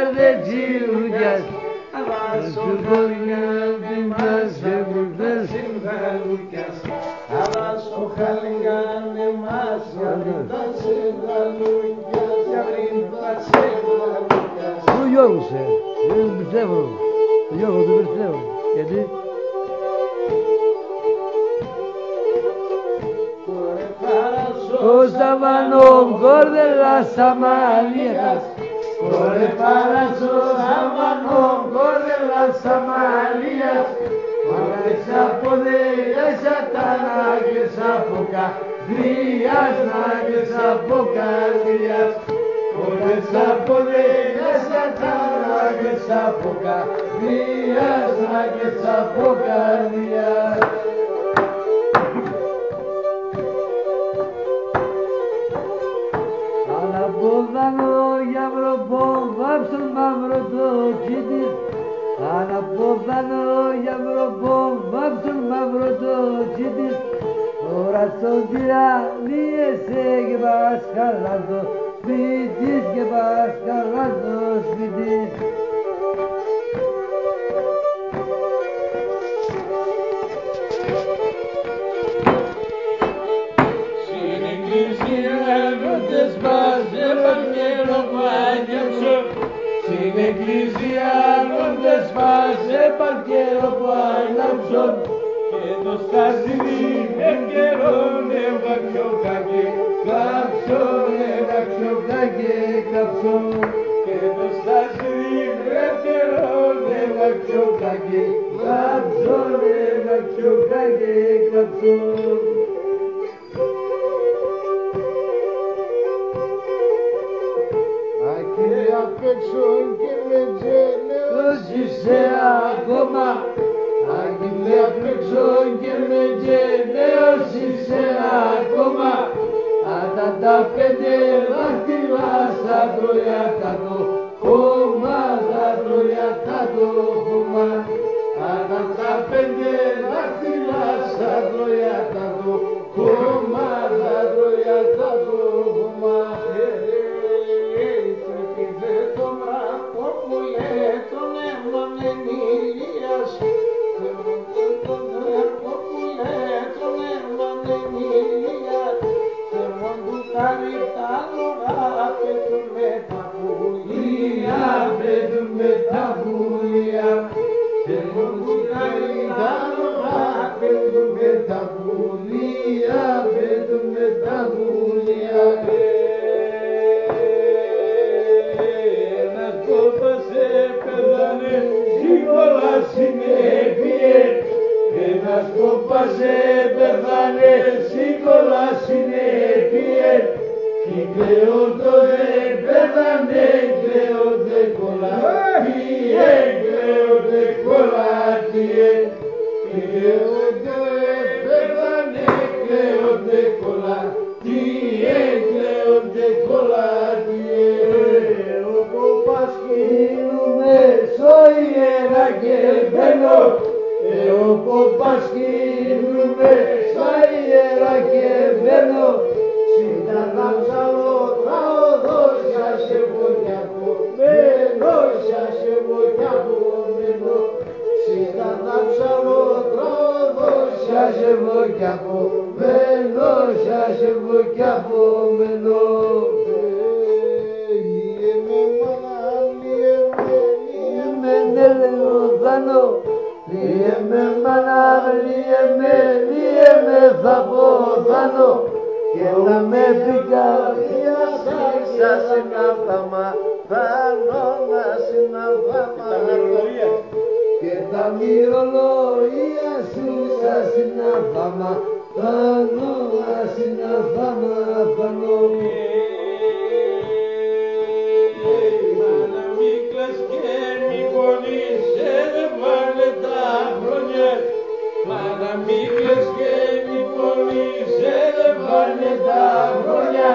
καρδετσίλουγιας αλλά στο χαλιγάνι μας έβγαλε συμβαλούκιας αλλά στο χαλιγάνι μας έβγαλε συμβαλούκιας Του Γιώργου δεν τον πιστεύω. Του Γιώργου τον πιστεύω. Γιατί? Ο Σταβανόμ κόρδελας Αμαλίας Ωρε παράσω Σταβανόμ κόρδελας Αμαλίας Ωρες από δέια σατάνα και από καρδίας να και από καρδίας Ωρες από δέια σατάνα και από καρδίας να και από καρδίας Αναπόβανο για βροπόμβα στον μαύρο το τσίτης Αναπόβανο για βροπόμβα στον μαύρο το τσίτης Τώρα στον τυραννίεσαι και πας καλά στο σπίτης και πας καλά στο σπίτης Στην εκκλησία νόντες πάσε παρκέρο που άναψον και το στάσιδι ευκαιρών ευαξιοκάκι κλάψον, ευαξιοκάκι κλάψον και το στάσιδι ευκαιρών ευαξιοκάκι κλάψον, ευαξιοκάκι κλάψον Απ' έξω και με τζέλεος είσαι ακόμα Άγγελε απ' έξω και με τζέλεος είσαι ακόμα Άτα τα πέντε δάχτυλα στα τρώια κάτω χώμα τα τρώια κάτω χώμα Άτα τα πέντε δάχτυλα στα τρώια κάτω χώμα τα τρώια κάτω χώμα Ένας κόπασε πεθάνε σίγουρα συνέπειε κι κλαίοντο δεν πεθάνε κλαίονται κολάτιε κλαίονται κολάτιε κλαίοντο δεν πεθάνε κλαίονται κολάτιε κλαίονται κολάτιε όπου πασχύνουμε στο ιερά και μπαίνω όπου πασχύνουμε στα ιερά και μπαίνω σύνταγα ψαλό τραγωδός σας εγώ κι απομένω σας εγώ κι απομένω σύνταγα ψαλό τραγωδός σας εγώ κι απομένω σας εγώ κι απομένω Λύεμε μάνα, λύεμε θα ποθάνω και να με πει καρδιά σας συναυθάμα θανώ να συναυθάμα και τα μυρολόγια σου σας συναυθάμα θανώ να συναυθάμα θανώ Μάνα μη κλαις και μη πονείσαι δεν βάλε τα χρόνια Μάνα μη κλαις και μη πονείσαι δεν βάλε τα χρόνια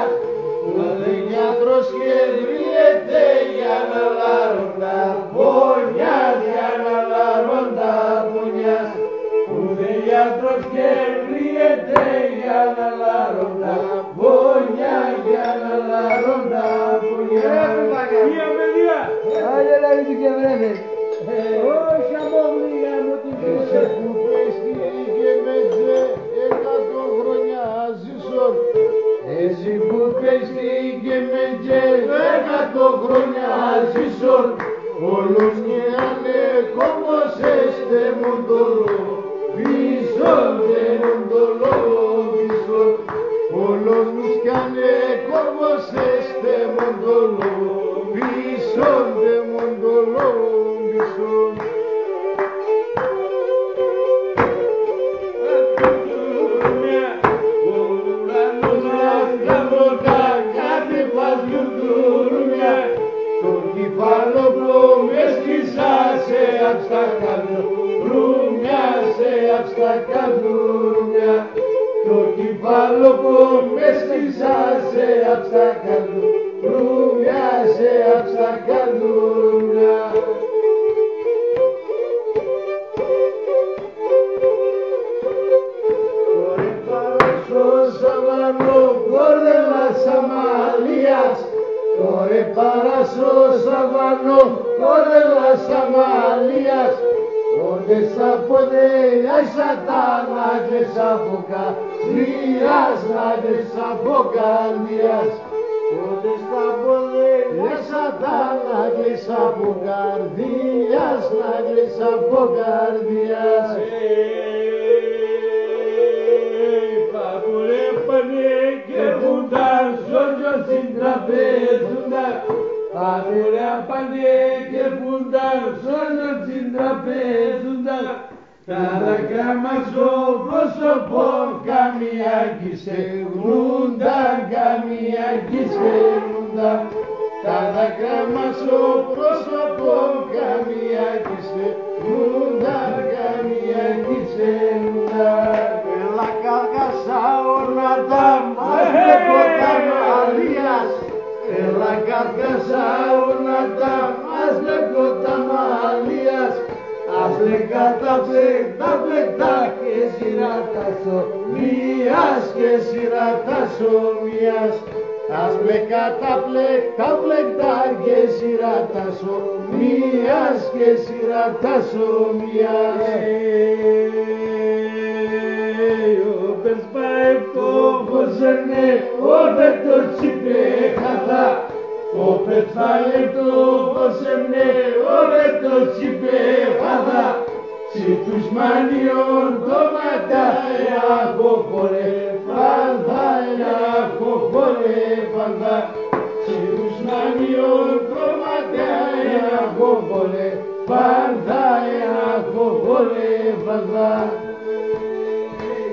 Ούτε γιατρός και βριέται για να λάρουν τα πόνια για να λάρουν τα πόνια Ούτε γιατρός και βριέται για να λάρουν τα πόνια για να λάρουν τα πόνια μοντολό, πίσω δε μοντολό, πίσω. Όλος μου σκάνε κόρμος έστε μοντολό, πίσω δε μοντολό, πίσω. Στα καλούρμια, σε αψτα καλούρμια, το κεφάλοπο με στήσα σε αψτα καλούρμια, σε αψτα καλούρμια. Κορε παράσω σαβανό, κόρδελα Σαμαλίας, κορε παράσω σαβανό, κόρδελα Σαμαλίας, όρδες από δέλια σατάνα, άγγες από καρδίας, άγγες από καρδίας. Όρδες από δέλια σατάνα, άγγες από καρδίας, άγγες από καρδίας. Παπουλέ πάνε και βούνταν, ζώζος στην τραπέζουνταν. Παπουλέ πάνε και βούνταν, ζώζος στην τραπέζουνταν. Τα δάκρυα μας στο πρόσωπο, καμία κι στεγνούνταν, καμία κι στεγνούνταν. Τα δάκρυα μας στο πρόσωπο, καμία κι στεγνούνταν, καμία κι στεγνούνταν. Έλα καρκάσα ορνάτα, μας βλέπω τα Μαρίας. Έλα καρκάσα ορνάτα, μας βλέπω τα Μαρίας. Ας λέγα τα φλεκτά και σειρά τα σομίας, και σειρά τα σομίας. Ας λέγα τα φλεκτά και σειρά τα σομίας, και σειρά τα σομίας. Όπερς πάει το φωσενέ, όπερ το τσιπέχαθα. Όπερς πάει το φωσενέ, όπερ το τσιπέχαθα. Si τους μανιών το ματάει από φορέ φανδά, από φορέ φανδά. Si τους μανιών το ματάει από φορέ φανδά, από φορέ φανδά.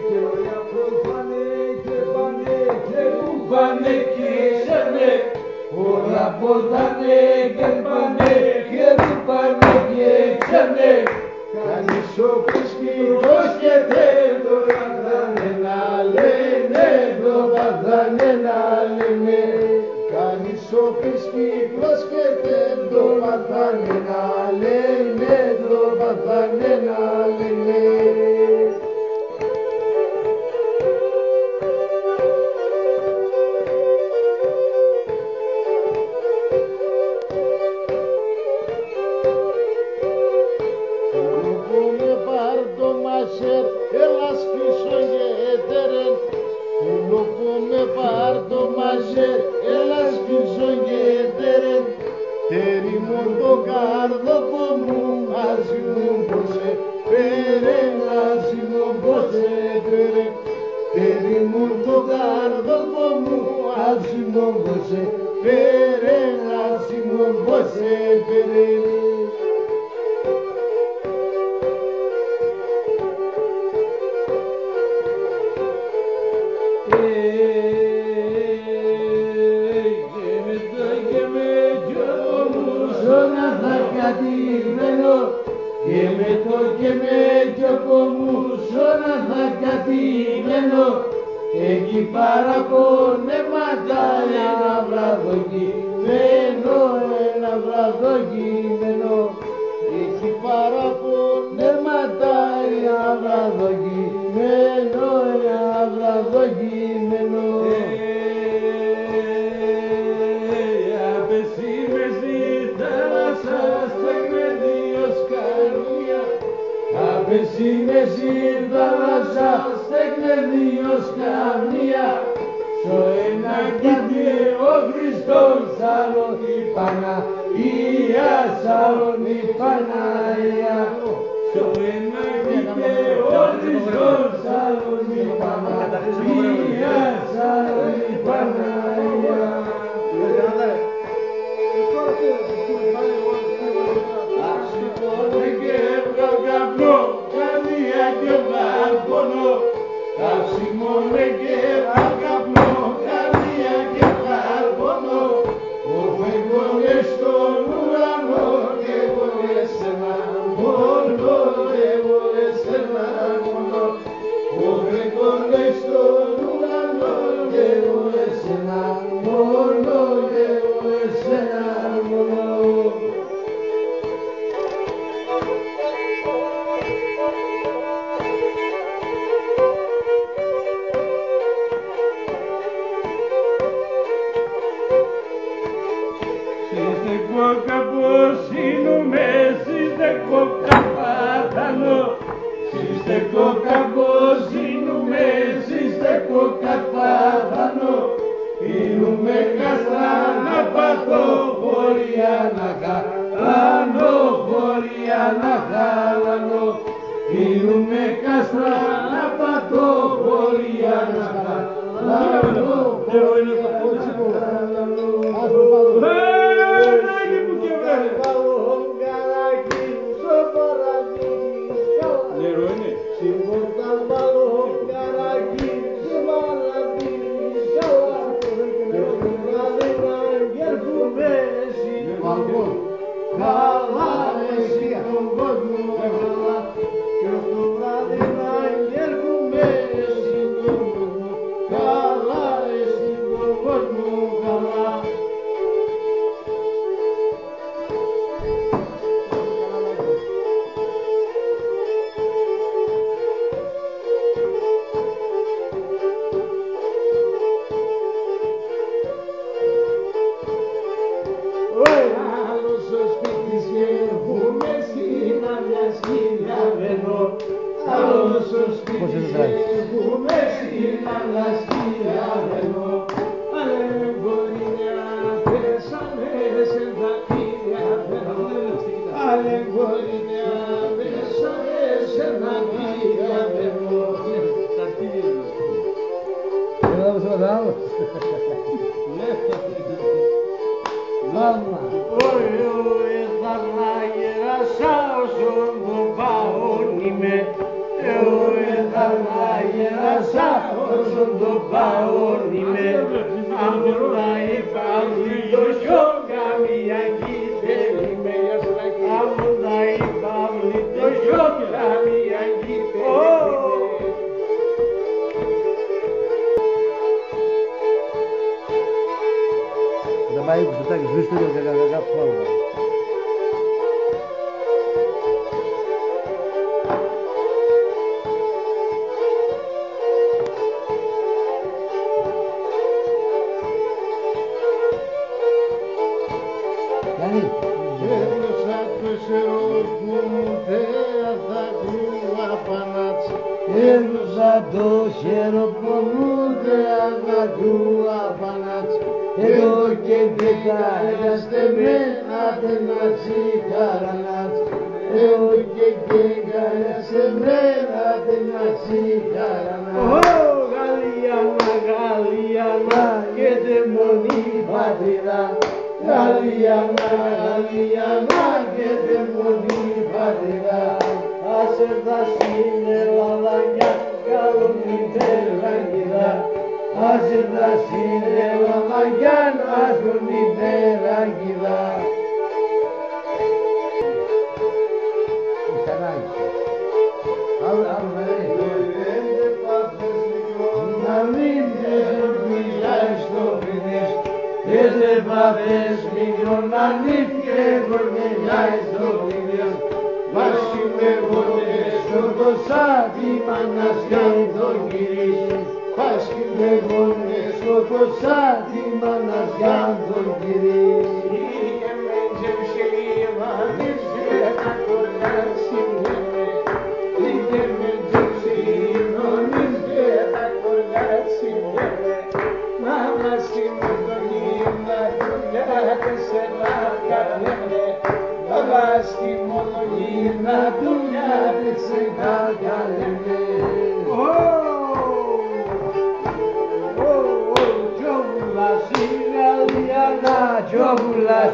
Και ωραία προφανέ και πάνε και κουφάνε και σανε. Όλα ποτάνε και πάνε και κουφάνε και ξανε. Κανείς ο πρισκυρός και το παθάνε να λένε, το παθάνε να λένε. Κανείς ο πρισκυρός και το παθάνε να λένε, το παθάνε να λένε. Έλας πίσω γέτερεν, πουλοπού με πάρτο μαζέρ, έλας πίσω γέτερεν. Τέρι μου το καρδόπο μου, άσι μου πόσε πέρε, άσι μου πόσε πέρε. Τέρι μου το καρδόπο μου, άσι μου πόσε πέρε, άσι μου πόσε πέρε. Και με το και με κιόπο μου σώνα θα κατημένω. Εκεί παραπονέματα ένα βραδοκειμένο, ένα βραδοκειμένο. Εκεί παραπονέματα ένα βραδοκειμένο, ένα βραδοκειμένο. Εσύ με σύρθαλασσα στέκνε δύο σκαμνία. Στο ένα κήπι ο Χριστός, άλλο η Παναγία, άλλο η Παναγία. Στο ένα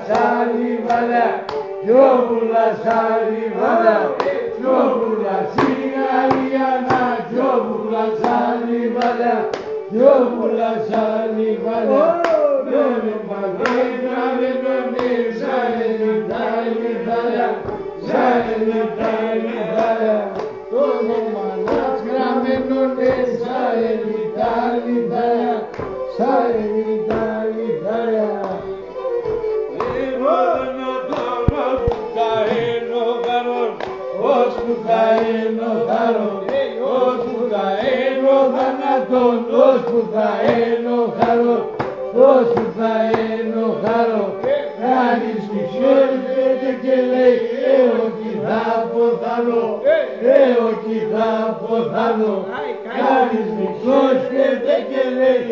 σαλιβάδα, Γιώβουλα σαλιβάδα, Γιώβουλα σιγαριανά, Γιώβουλα σαλιβάδα, Γιώβουλα σαλιβάδα, Γιώβουλα παγένα με τον Ισραηλιτά λιβάδα, Ισραηλιτά λιβάδα, το μομανάς γραμμένον Ισραηλιτά λιβάδα, Ισραηλιτά λιβάδα. Ως που θα είναι ο χαρός, ως που θα είναι ο θανάτων, ως που θα είναι ο χαρός, ως που θα είναι ο χαρός. Κανείς μη σιώριζεται και λέει, όχι θα ποθανώ, όχι θα ποθανώ. Κανείς μη σιώριζεται και λέει,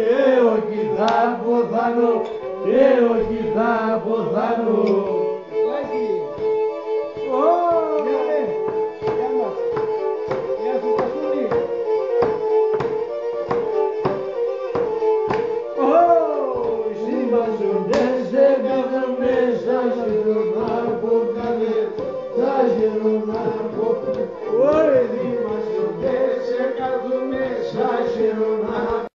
όχι θα ποθανώ, όχι θα ποθανώ. Ωρε δήμασο, δεν σε καθούμε, σα χαιρονά